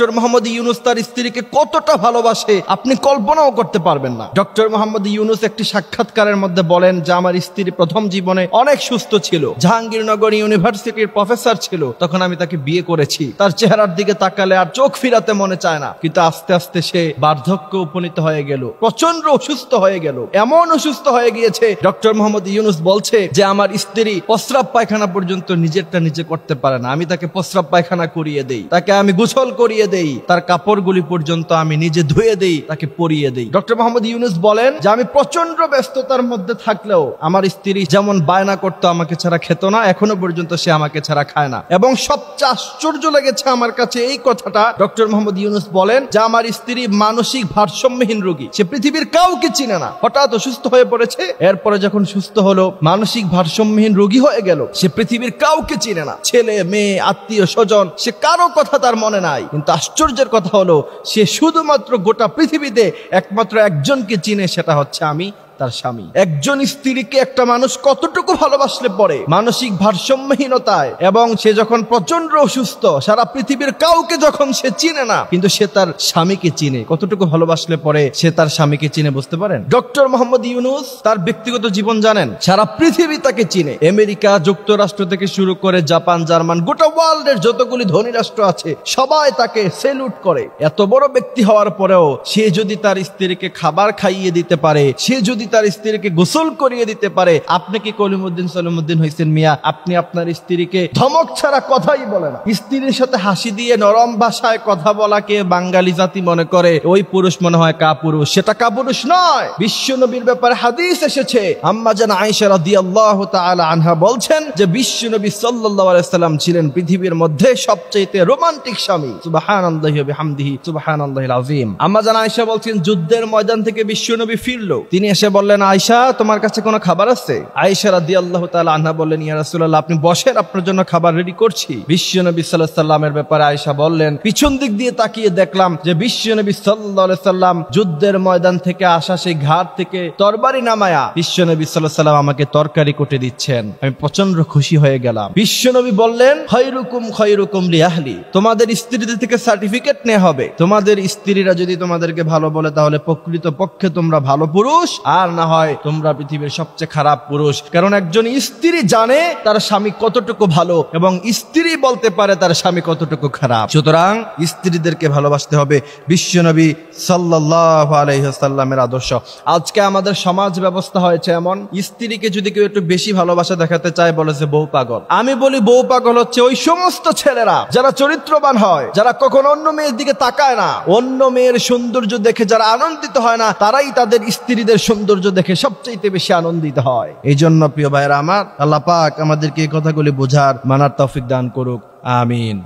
Doctor Mohammad Yunus তার স্ত্রীকে কতটা ভালোবাসে আপনি কল্পনাও করতে পারবেন না। ডক্টর মোহাম্মদ ইউনূস একটি সাক্ষাৎকারের মধ্যে বলেন যে আমার স্ত্রী প্রথম জীবনে অনেক সুস্থ ছিল, জাহাঙ্গীরনগর ইউনিভার্সিটির প্রফেসর ছিল, তখন আমি তাকে বিয়ে করেছি। তার চেহারার দিকে তাকালে আর চোখ ফিরাতে মনে চায় না, কিন্তু আস্তে আস্তে সে বার্ধক্যে উপনীত হয়ে গেল, প্রচন্ড অসুস্থ হয়ে গেল, এমন অসুস্থ হয়ে গিয়েছে ডক্টর মোহাম্মদ ইউনূস বলছে যে আমার স্ত্রী প্রস্রাব পায়খানা পর্যন্ত নিজেরটা নিজে করতে পারে না, আমি তাকে প্রস্রাব পায়খানা করিয়ে দেই, তাকে আমি গোসল করিয়ে দেই, তার কাপড়গুলি পর্যন্ত আমি নিজে ধুয়ে দেই, তাকে পরিয়ে দেই। ডক্টর মোহাম্মদ ইউনূস বলেন যে আমি প্রচন্ড ব্যস্ততার মধ্যে থাকলেও আমার স্ত্রী যেমন বায়না করতো আমাকে ছাড়া খেত না, এখনো পর্যন্ত সে আমাকে ছাড়া খায় না। এবং সবচেয়ে আশ্চর্য লেগেছে আমার কাছে এই কথাটা, ডক্টর মোহাম্মদ ইউনূস বলেন যে আমার স্ত্রী মানসিক ভারসাম্যহীন রোগী, সে পৃথিবীর কাউকে চিনে না, হঠাৎ অসুস্থ হয়ে পড়েছে, এরপরে যখন সুস্থ হলো মানসিক ভারসাম্যহীন রোগী হয়ে গেল, সে পৃথিবীর কাউকে চিনে না, ছেলে মেয়ে আত্মীয় স্বজন সে কারো কথা তার মনে নাই। কিন্তু আশ্চর্যের কথা হলো সে শুধুমাত্র গোটা পৃথিবীতে একমাত্র একজনকে চিনে, সেটা হচ্ছে আমি, তার স্বামী। একজন স্ত্রীকে একটা মানুষ কতটুকু ভালোবাসলে পরে মানসিক ভারসাম্যহীনতায়, এবং সে যখন প্রচন্ড অসুস্থ, সারা পৃথিবীর কাউকে যখন সে চিনে না, কিন্তু সে তার স্বামীকে চিনে, কতটুকু ভালোবাসলে পরে সে তার স্বামীকে চিনে, বুঝতে পারেন? ডক্টর মোহাম্মদ ইউনূস তার ব্যক্তিগত জীবন জানেন, সারা পৃথিবী তাকে চিনে, আমেরিকা যুক্তরাষ্ট্র থেকে শুরু করে জাপান, জার্মান, গোটা ওয়ার্ল্ডের যতগুলি ধনী রাষ্ট্র আছে সবাই তাকে সেলুট করে। এত বড় ব্যক্তি হওয়ার পরেও সে যদি তার স্ত্রীকে খাবার খাইয়ে দিতে পারে, সে যদি তার স্ত্রীকে গোসল করিয়ে দিতে পারে, আপনি কি কলিমুদ্দিন সলিমুদ্দিন হইছেন মিয়া? আপনি আপনার স্ত্রীকে ধমক ছাড়া কথাই বলে না, স্ত্রীর সাথে হাসি দিয়ে নরম ভাষায় কথা বলাকে বাঙালি জাতি মনে করে ওই পুরুষ মনে হয় কাপুরুষ, সেটা কাপুরুষ নয়। বিশ্ব নবীর ব্যাপারে হাদিস এসেছে, আম্মা জান আয়েশা রাদিয়াল্লাহু তাআলা আনহা বলছেন যে বিশ্ব নবী সাল্লাল্লাহু আলাইহি সাল্লাম ছিলেন পৃথিবীর মধ্যে সবচেয়ে রোমান্টিক স্বামী। সুবহানাল্লাহি ওয়া বিহামদিহি সুবহানাল্লাহিল আযীম। আম্মা জান আয়েশা বলছেন যুদ্ধের ময়দান থেকে বিশ্ব নবী ফিরলো, তিনি এসে বললেন আয়েশা তোমার কাছে কোনো খাবার আছে? আয়েশা রাদিয়াল্লাহু তাআলা আনহা বললেন ইয়া রাসূলুল্লাহ আপনি বসেন, আপনার জন্য খাবার রেডি করছি। বিশ্বনবী সাল্লাল্লাহু আলাইহি সাল্লামের ব্যাপারে আয়েশা বললেন পিছন দিক দিয়ে তাকিয়ে দেখলাম যে বিশ্বনবী সাল্লাল্লাহু আলাইহি সাল্লাম যুদ্ধের ময়দান থেকে আসা সেই ঘাট থেকে তরবারি নামায়া বিশ্বনবী সাল্লাল্লাহু আলাইহি সাল্লাম আমাকে তরকারি কেটে দিচ্ছেন, আমি প্রচন্ড খুশি হয়ে গেলাম। বিশ্বনবী বললেন খায়রুকুম খায়রুকুম লিআহলি, তোমাদের স্ত্রীদের থেকে সার্টিফিকেট নেওয়া হবে, তোমাদের স্ত্রীরা যদি তোমাদেরকে ভালো বলে তাহলে প্রকৃত পক্ষে তোমরা ভালো পুরুষ, আর না হয় তোমরা পৃথিবীর সবচেয়ে খারাপ পুরুষ। কারণ একজন স্ত্রী জানে তার স্বামী কতটুকু ভালো এবং স্ত্রী বলতে পারে তার স্বামী কতটুকু খারাপ। সুতরাং স্ত্রীদেরকে ভালোবাসতে হবে, বিশ্বনবী সাল্লাল্লাহু আলাইহি ওয়াসাল্লামের আদর্শ। আজকে আমাদের সমাজ ব্যবস্থা হয়েছে এমন, স্ত্রীকে যদি কেউ একটু বেশি ভালোবাসা দেখাতে চায় বলে যে বউ পাগল। আমি বলি বউ পাগল হচ্ছে ওই সমস্ত ছেলেরা যারা চরিত্রবান হয়, যারা কখনো অন্য মেয়ের দিকে তাকায় না, অন্য মেয়ের সৌন্দর্য দেখে যারা আনন্দিত হয় না, তারাই তাদের স্ত্রীদের সৌন্দর্য দেখে সবচেয়ে বেশি আনন্দিত হয়। এই জন্য প্রিয় ভাইরা আমার, আল্লাহ পাক আমাদেরকে এই কথাগুলি বোঝার মানার তৌফিক দান করুক, আমিন।